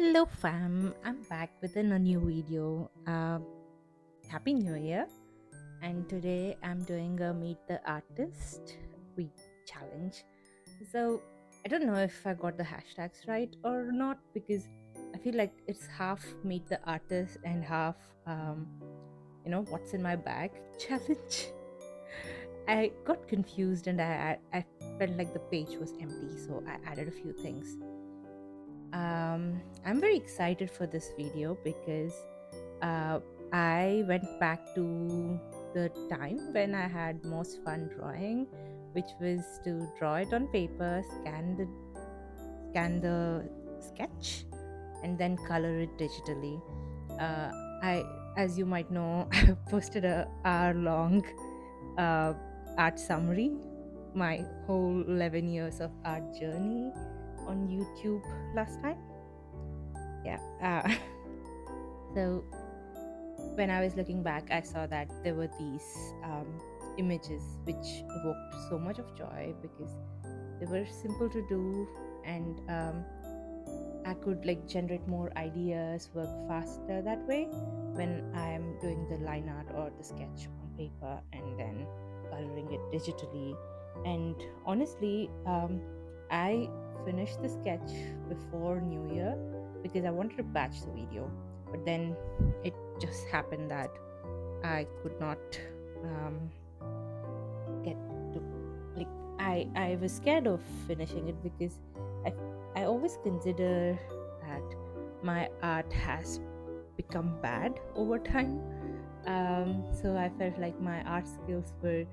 Hello fam, I'm back with a new video. Happy New Year! And today I'm doing a Meet the Artist week challenge. So I don't know if I got the hashtags right or not because I feel like it's half Meet the Artist and half, what's in my bag challenge. I got confused and I felt like the page was empty, so I added a few things. I'm very excited for this video because uh, I went back to the time when I had most fun drawing, which was to draw it on paper, scan the sketch, and then color it digitally. Uh, I, as you might know, I posted a hour-long uh, art summary, my whole 11 years of art journey on YouTube last time. Yeah. So when I was looking back, I saw that there were these images which evoked so much of joy because they were simple to do, and I could like generate more ideas, work faster that way when I'm doing the line art or the sketch on paper and then coloring it digitally. And honestly, I finished the sketch before New Year because I wanted to batch the video, but then it just happened that I could not um, get to like I was scared of finishing it because I I always consider that my art has become bad over time. So I felt like my art skills were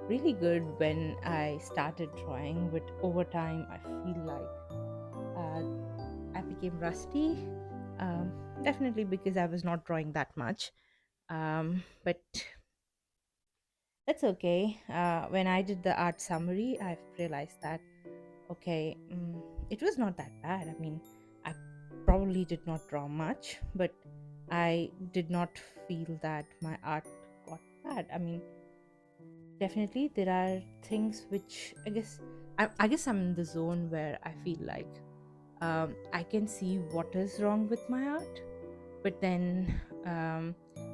really good when I started drawing, but over time I feel like uh, I became rusty. Um, Definitely because I was not drawing that much. But that's okay. When I did the art summary, I've realized that okay, it was not that bad. I mean, I probably did not draw much, but I did not feel that my art got bad. I mean, definitely there are things which I guess I'm in the zone where I feel like I can see what is wrong with my art, but then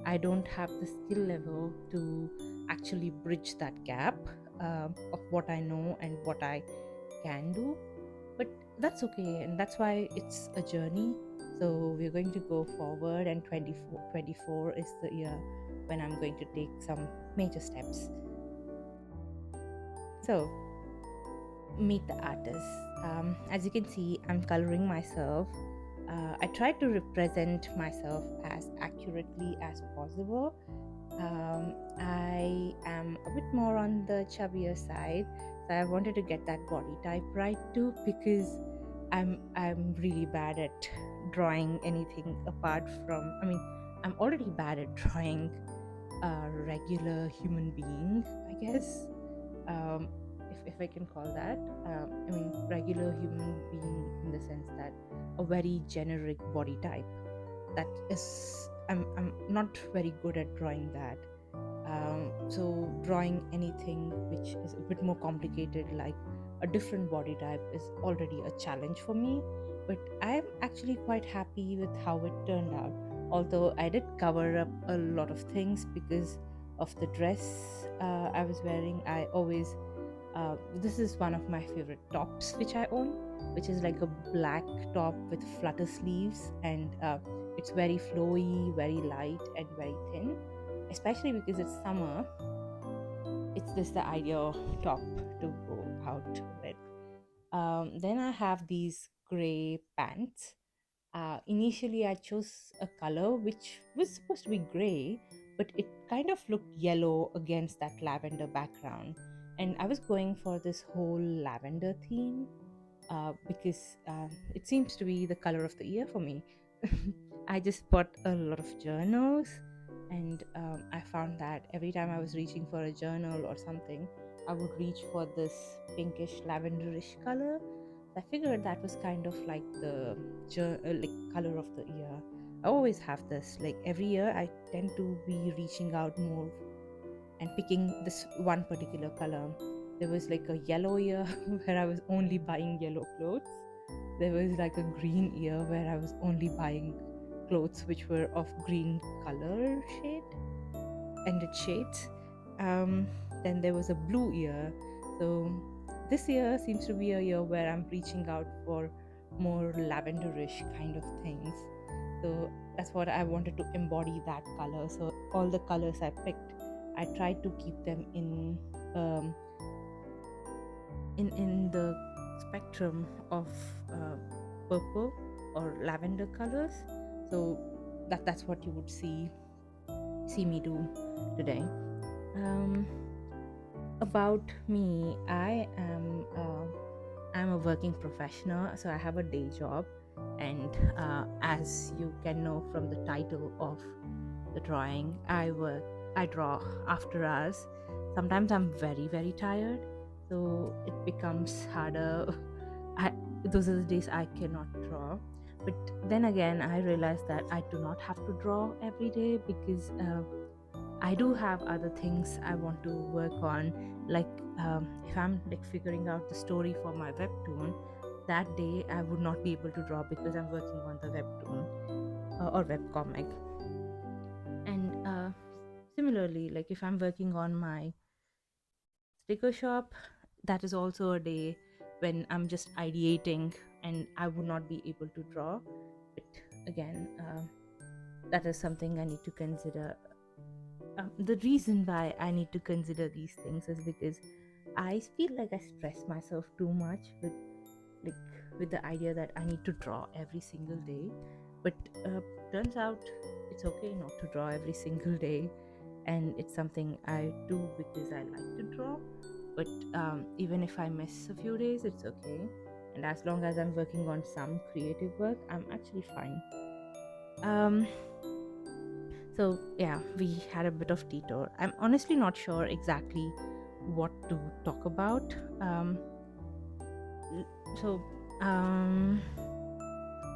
I don't have the skill level to actually bridge that gap of what I know and what I can do. But that's okay, and that's why it's a journey. So we're going to go forward, and 24 is the year when I'm going to take some major steps. So meet the artist. As you can see, I'm coloring myself. I try to represent myself as accurately as possible. I am a bit more on the chubbier side, so I wanted to get that body type right too because I'm really bad at drawing anything apart from. I mean, I'm already bad at drawing a regular human being, I guess. Um, if I can call that. I mean, regular human being in the sense that a very generic body type. That is, I'm not very good at drawing that. So drawing anything which is a bit more complicated, like a different body type, is already a challenge for me. But I'm actually quite happy with how it turned out. Although I did cover up a lot of things because of the dress I was wearing. I always this is one of my favorite tops which I own, which is like a black top with flutter sleeves, and it's very flowy, very light, and very thin. Especially because it's summer, it's just the ideal top to go out with. Then I have these gray pants. Initially, I chose a color which was supposed to be gray, but it kind of looked yellow against that lavender background. And I was going for this whole lavender theme because it seems to be the color of the year for me. I just bought a lot of journals, and I found that every time I was reaching for a journal or something, I would reach for this pinkish lavenderish color. I figured that was kind of like the like color of the year. I always have this. Like every year, I tend to be reaching out more and picking this one particular color. There was like a yellow year where I was only buying yellow clothes. there was like a green year where I was only buying clothes which were of green color and its shades. Um, then there was a blue year. So this year seems to be a year where I'm reaching out for more lavenderish kind of things. So that's what I wanted to embody, that color. So all the colors I picked, I tried to keep them um, in the spectrum of uh, purple or lavender colors. So that's what you would see me do today. Um, about me, I'm a working professional, so I have a day job, and as you can know from the title of the drawing, I draw after hours. Sometimes I'm very very tired, so it becomes harder. I, those are the days I cannot draw. But then again, I realize that I do not have to draw every day, because I do have other things I want to work on. Like if I'm like figuring out the story for my webtoon, that day I would not be able to draw because I'm working on the webtoon or webcomic. And similarly, like if I'm working on my sticker shop, that is also a day when I'm just ideating and I would not be able to draw. But again, that is something I need to consider. The reason why I need to consider these things is because I feel like I stress myself too much like with the idea that I need to draw every single day. But turns out it's okay not to draw every single day, and it's something I do because I like to draw. But even if I miss a few days, it's okay. And as long as I'm working on some creative work, I'm actually fine. Um, so, yeah, we had a bit of detour. I'm honestly not sure exactly what to talk about. So, um,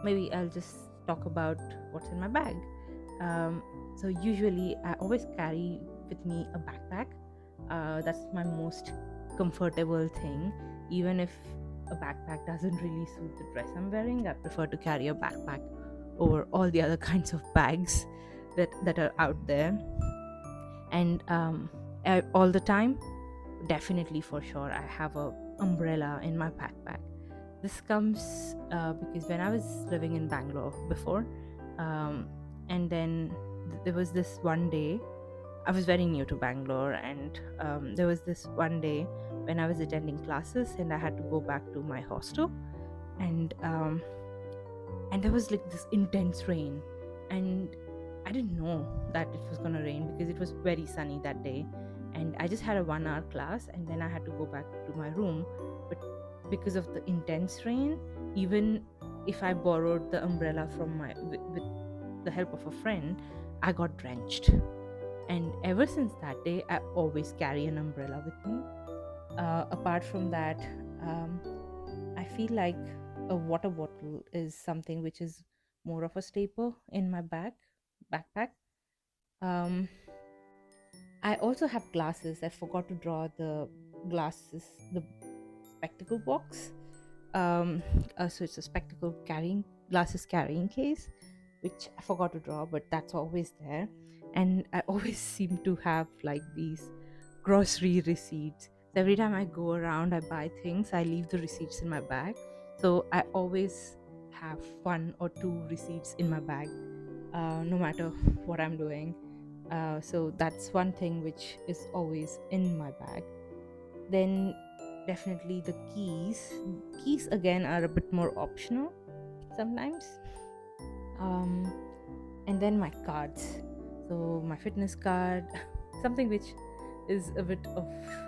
maybe I'll just talk about what's in my bag. Um, so, usually, I always carry with me a backpack. That's my most comfortable thing. Even if a backpack doesn't really suit the dress I'm wearing, I prefer to carry a backpack over all the other kinds of bags that are out there. And all the time, definitely for sure, I have a umbrella in my backpack. This comes because when I was living in Bangalore before, um, and then there was this one day. I was very new to Bangalore, and there was this one day when I was attending classes and I had to go back to my hostel, and and there was like this intense rain, and I didn't know that it was gonna rain because it was very sunny that day, and I just had a 1 hour class and then I had to go back to my room. But because of the intense rain, even if I borrowed the umbrella from with the help of a friend, I got drenched. And ever since that day, I always carry an umbrella with me. Apart from that, um, I feel like a water bottle is something which is more of a staple in my backpack. Um, I also have glasses. I forgot to draw the glasses, the spectacle box. Um, so it's a spectacle carrying glasses carrying case, which I forgot to draw, but that's always there. And I always seem to have like these grocery receipts. So every time I go around, I buy things, I leave the receipts in my bag. So I always have one or two receipts in my bag, no matter what I'm doing. So that's one thing which is always in my bag. Then definitely the keys. Keys again are a bit more optional sometimes. Um, and then my cards. So my fitness card, something which is a bit of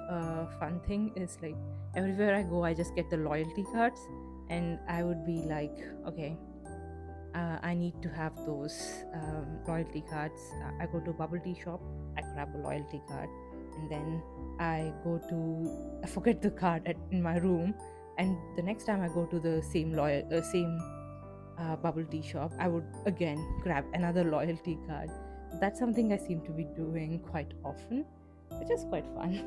a fun thing is like everywhere I go, I just get the loyalty cards, and I would be like, okay, I need to have those loyalty cards. I go to a bubble tea shop, I grab a loyalty card, and then I forget the card in my room, and the next time I go to the same bubble tea shop, I would again grab another loyalty card. That's something I seem to be doing quite often, which is quite fun.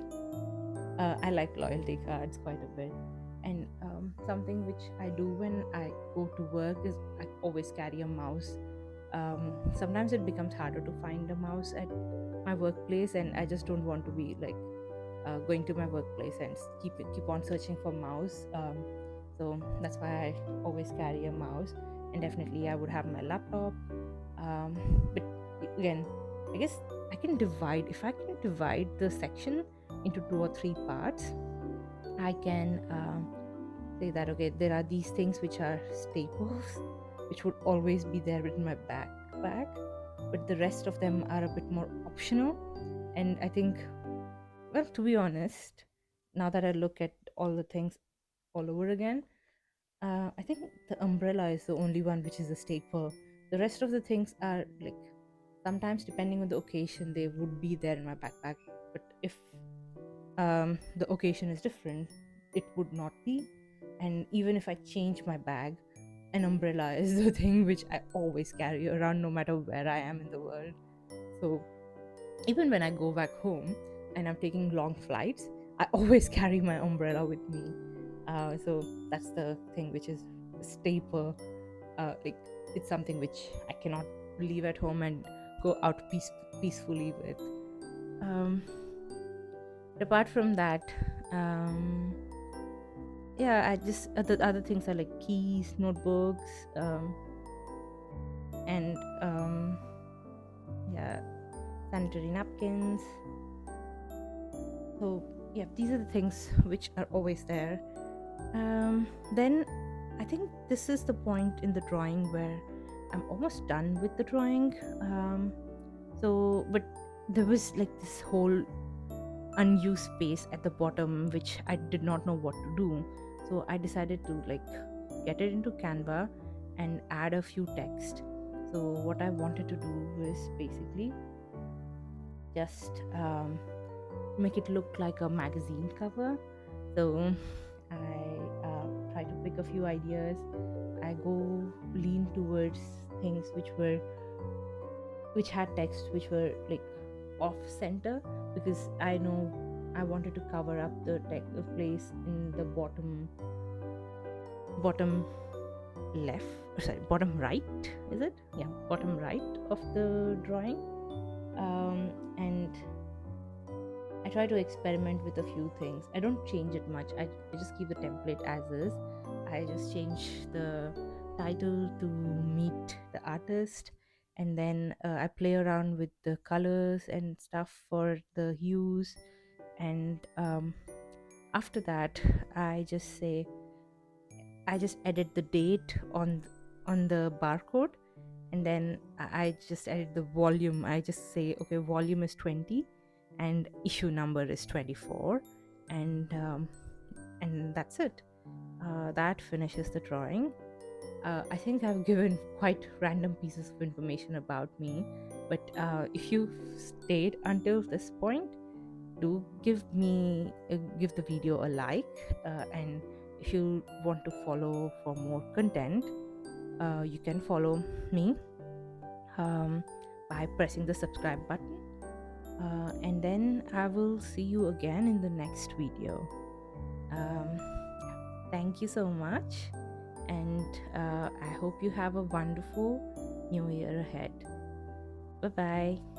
I like loyalty cards quite a bit, and something which I do when I go to work is I always carry a mouse. Sometimes it becomes harder to find a mouse at my workplace, and I just don't want to be like going to my workplace and keep on searching for mouse. So that's why I always carry a mouse, and definitely I would have my laptop. But again, I guess I can divide, if I can divide the section into 2 or 3 parts, I can say that okay, there are these things which are staples, which would always be there in my backpack, but the rest of them are a bit more optional. And I think, well, to be honest, now that I look at all the things all over again, I think the umbrella is the only one which is a staple. The rest of the things are like, sometimes depending on the occasion, they would be there in my backpack. But if the occasion is different, it would not be. And even if I change my bag, an umbrella is the thing which I always carry around no matter where I am in the world. So even when I go back home and I'm taking long flights, I always carry my umbrella with me. So that's the thing which is a staple. Like, it's something which I cannot leave at home and go out peacefully with. But apart from that, yeah, I just the other things are like keys, notebooks, and yeah, sanitary napkins. So yeah, these are the things which are always there. Then I think this is the point in the drawing where I'm almost done with the drawing. But there was like this whole unused space at the bottom which I did not know what to do. So I decided to like get it into Canva and add a few text. So what I wanted to do was basically just make it look like a magazine cover. So I try to pick a few ideas. I go lean towards things which had text which were like off center, because I know I wanted to cover up the place in the bottom left, bottom right, is it? Yeah, bottom right of the drawing. And I try to experiment with a few things. I don't change it much. I just keep the template as is. I just change the title to meet the artist, and then I play around with the colors and stuff for the hues. And after that, I just edit the date on the barcode, and then I just edit the volume. I just say, okay, volume is 20 and issue number is 24, and that's it. That finishes the drawing. I think I've given quite random pieces of information about me, but if you've stayed until this point, do give the video a like, and if you want to follow for more content, you can follow me by pressing the subscribe button, and then I will see you again in the next video. Thank you so much, and I hope you have a wonderful new year ahead. Bye bye.